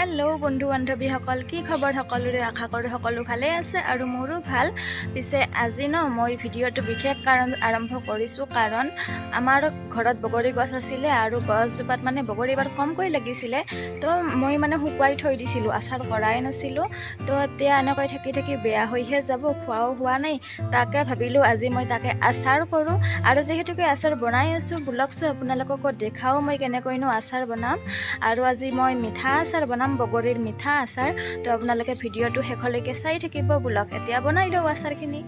hello बंधु बान्धवी सकल की खबर सकलोरे आशा करो सकलो भाले आछे आरो मोरो भाल पिसे আজি न মই ভিডিওটো বিশেষ কাৰণ আৰম্ভ কৰিছো কাৰণ আমাৰ ঘৰত বগৰী গছ আছিল আৰু গছজোপাত মানে বগৰী এবাৰ কমকৈ লাগিছিলে তো মই মানে শুকুৱাই থৈ দিছিলো আচাৰ কৰাই নাছিলো তো এতিয়া এনেকৈ থাকি থাকি বেয়া হৈহে যাব খোৱাও হোৱা নাই তাকে ভাবিলো আজি মই তাকে আচাৰ কৰো আৰু যেহেতুকে আচাৰ বনাই আছো ব্লগছো আপোনালোকক দেখাও মই কেনেকৈনো আচাৰ বনাম আৰু আজি মই মিঠা আচাৰ বনাম বগৰীৰ মিঠা আচাৰ তো আপোনালোকে ভিডিওটো শেষলৈকে চাই থাকিব ব্লগ এতিয়া বনাই দিও আচাৰখিনি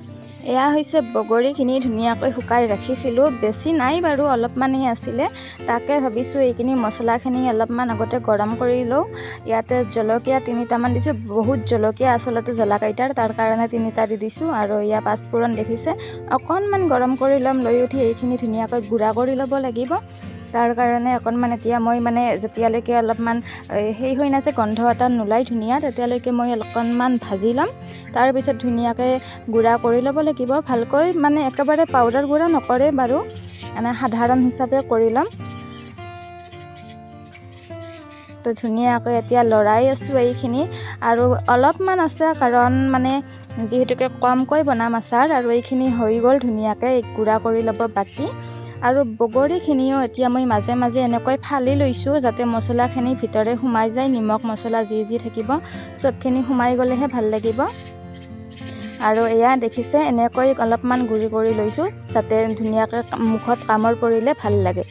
এয়া হৈছে বগৰীখিনি ধুনীয়াকৈ শুকাই ৰাখিছিলো বেছি নাই বাৰু অলপমানহে আছিলে তাকে ভাবিছো এইখিনি মছলাখিনি অলপমান আগতে গৰম কৰি লও ইয়াতে জলকীয়া 3টা মান দিছো বহুত জলকীয়া আসলতে জলাকাইটাৰ তাৰ কাৰণে 3টা দি দিছো আৰু ইয়া পাঁচফোৰণ দেখিছে অকনমান গৰম কৰি লম লৈ উঠি এইখিনি ধুনীয়াকৈ গুড়া কৰি ল'ব লাগিব তাৰ কাৰণে অকনমান এতিয়া মই মানে যেতিয়ালৈকে অলপমান হেই হৈ নাছে গন্ধ এটা নুলাই ধুনীয়া তেতিয়ালৈকে মই অকনমান ভাজি লম তাৰ পিছত ধুনীয়াকৈ গুড়া কৰি ল'ব লাগিব ভালকৈ মানে একেবাৰে পাউডাৰ গুড়া নকৰে বাৰু এনে সাধাৰণ হিচাপে কৰি লম তো ধুনীয়াকৈ এতিয়া লৰাই আছো এইখিনি আৰু অলপমান আছে কাৰণ মানে যেহেতুকে কমকৈ বনাম আচাৰ আৰু এইখিনি হৈ গ'ল ধুনীয়াকৈ গুড়া কৰি ল'ব বাকি আৰু বগৰীখিনিও এতিয়া মই মাজে মাজে এনেকৈ ফালি লৈছো যাতে মছলাখিনি ভিতৰে সোমাই যায় নিমখ মছলা যি থাকিব সবখিনি সোমাই গলেহে ভাল লাগিব আৰু এয়া দেখিছে এনেকৈ অলপমান গুড়ি কৰি লৈছো যাতে ধুনীয়াকৈ মুখত কামৰ পৰিলে ভাল লাগে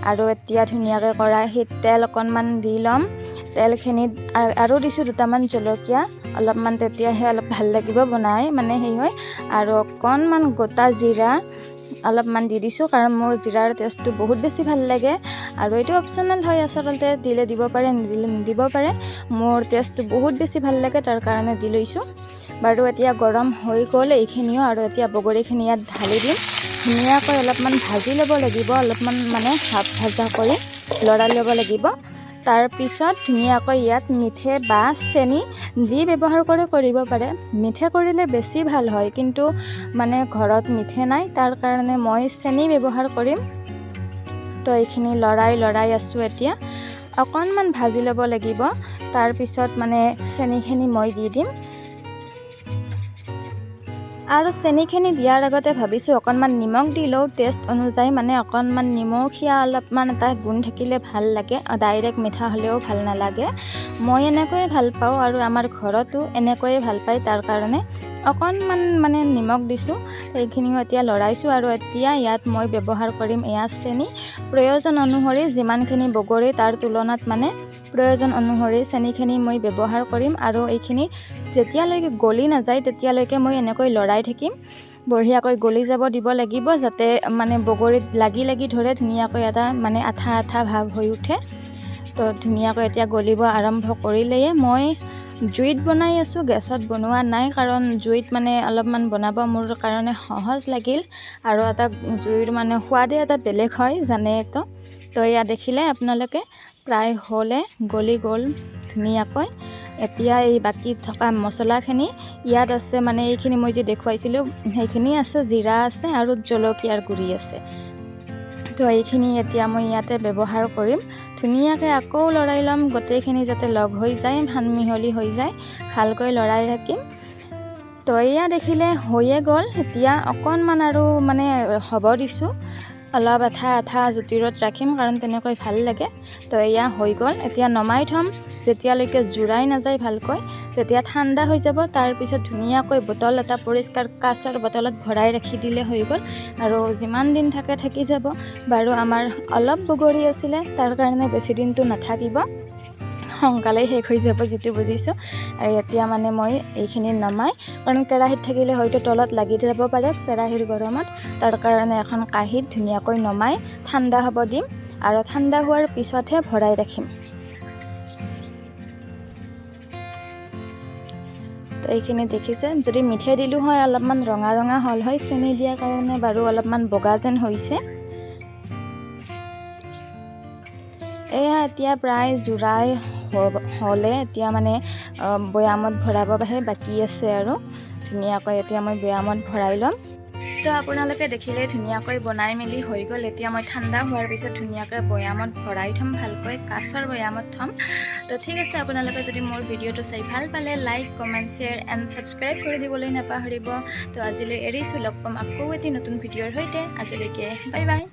আৰু এতিয়া ধুনীয়াকৈ কৰাহিত তেল অকনমান দি লম তেলখিনিত আৰু দিছো 2টামান জলকীয়া অলপমান তেতিয়াহে অলপ ভাল লাগিব বনাই মানে হেই হয় আৰু অকনমান গোটা জিৰা অলপমান দি দিছো কাৰণ মোৰ জিৰাৰ টেষ্টটো বহুত বেছি ভাল লাগে আৰু এটো অপচনেল হয় আসলতে দিলে দিব পাৰে নিদিলে নিদিব পাৰে মোৰ টেষ্টটো বহুত বেছি ভাল লাগে তাৰ কাৰণে দি লৈছো বাৰু এতিয়া গৰম হৈ গ'ল এইখিনিও আৰু এতিয়া বগৰীখিনি ইয়াত ঢালি দিম ধুনীয়াকৈ অলপমান ভাজি ল'ব লাগিব অলপমান মানে হাফ ভাজা কৰি লৰাই ল'ব লাগিব তাৰ পিছত ধুনীয়াকৈ ইয়াত মিঠে বা চেনি যি ব্যৱহাৰ কৰে কৰিব পাৰে মিঠে কৰিলে বেছি ভাল হয় কিন্তু মানে ঘৰত মিঠে নাই তাৰ কাৰণে মই চেনি ব্যৱহাৰ কৰিম তো এইখিনি লৰাই আছো এতিয়া অকনমান ভাজি ল'ব লাগিব তাৰ পিছত মানে চেনিখিনি মই দি দিম আৰু চেনিখিনি দিয়াৰ আগতে ভাবিছো অকনমান নিমখ দিলেও টেষ্ট অনুযায়ী মানে অকনমান নিমখীয়া অলপমান এটা গুণ থাকিলে ভাল লাগে ডাইৰেক্ট মিঠা হলেও ভাল নালাগে মই এনেকৈ ভাল পাওঁ আৰু আমাৰ ঘৰতো এনেকৈ ভাল পায় তাৰ কাৰণে অকনমান মানে নিমখ দিছো এইখিনিও এতিয়া লৰাইছো আৰু এতিয়া ইয়াত মই ব্যৱহাৰ কৰিম এয়া চেনি প্ৰয়োজন অনুসৰি যিমানখিনি বগৰী তাৰ তুলনাত মানে প্ৰয়োজন অনুসৰি চেনিখিনি মই ব্যৱহাৰ কৰিম আৰু এইখিনি যেতিয়ালৈকে গলি নাযায় তেতিয়ালৈকে মই এনেকৈ লৰাই থাকিম বঢ়িয়াকৈ গলি যাব দিব লাগিব যাতে মানে বগৰীত লাগি ধৰে ধুনীয়াকৈ এটা মানে আঠা ভাব হৈ উঠে তো ধুনীয়াকৈ এতিয়া গলিব আৰম্ভ কৰিলেয়ে মই জুইত বনাই আছো গেছত বনোৱা নাই কাৰণ জুইত মানে অলপমান বনাব মোৰ কাৰণে সহজ লাগিল আৰু এটা জুইৰ মানে সোৱাদে এটা বেলেগ হয় জানে তো ইয়া দেখিলে আপোনালোকে প্ৰায় হলে গলি গল ধুনীয়াকৈ এতিয়া এই বাকি থকা মছলাখিনি ইয়াত আছে মানে এইখিনি মই যে দেখুৱাইছিলো সেইখিনি আছে জিৰা আছে আৰু জলকীয়াৰ গুড়ি আছে তো এইখিনি এতিয়া মই ইয়াতে ব্যৱহাৰ কৰিম ধুনীয়াকৈ আকৌ লৰাই লম গোটেইখিনি যাতে লগ হৈ যায় মিহলি হৈ যায় ভালকৈ লৰাই ৰাখিম তো এয়া দেখিলে হৈয়ে গ'ল এতিয়া অকনমান আৰু মানে হ'ব দিছো অলপ আঠা জুতিৰত ৰাখিম কাৰণ তেনেকৈ ভাল লাগে তো এয়া হৈ গ'ল এতিয়া নমাই থম যেতিয়ালৈকে জুৰাই নাযায় ভালকৈ যেতিয়া ঠাণ্ডা হৈ যাব তাৰ পিছত ধুনীয়াকৈ বটল এটা পৰিষ্কাৰ কাঁচৰ বটলত ভৰাই ৰাখি দিলে হৈ গ'ল আৰু যিমান দিন থাকে থাকি যাব বাৰু আমাৰ অলপ বগৰী আছিলে তাৰ কাৰণে বেছি দিনটো নাথাকিব সোনকালে শেষ হৈ যাব যেটো বুজিছো আৰু এতিয়া মানে মই এইখিনি নমাই কাৰণ কেৰাহীত থাকিলে হয়তো তলত লাগি যাব পাৰে কেৰাহীৰ গৰমত তাৰ কাৰণে এখন কাঁহীত ধুনীয়াকৈ নমাই ঠাণ্ডা হ'ব দিম আৰু ঠাণ্ডা হোৱাৰ পিছতহে ভৰাই ৰাখিম তো এইখিনি দেখিছে যদি মিঠে দিলো হয় অলপমান ৰঙা হল হয় চেনি দিয়াৰ কাৰণে বাৰু অলপমান বগা যেন হৈছে এয়া এতিয়া প্ৰায় জুৰাই হলে এতিয়া মানে বয়ামত ভৰাবহে বাকি আছে আৰু ধুনীয়াকৈ এতিয়া মই বয়ামত ভৰাই লম তো আপোনালোকে দেখিলে ধুনীয়াকৈ বনাই মেলি হৈ গ'ল এতিয়া মই ঠাণ্ডা হোৱাৰ পিছত ধুনীয়াকৈ বয়ামত ভৰাই থম ভালকৈ কাঁচৰ বয়ামত থম তো ঠিক আছে আপোনালোকে যদি মোৰ ভিডিঅ'টো চাই ভাল পালে like comment share and subscribe কৰি দিবলৈ নাপাহৰিব তো আজিলৈ এৰিছোঁ লগ পাম আকৌ এটি নতুন ভিডিঅ'ৰ সৈতে আজিলৈকে বাই বাই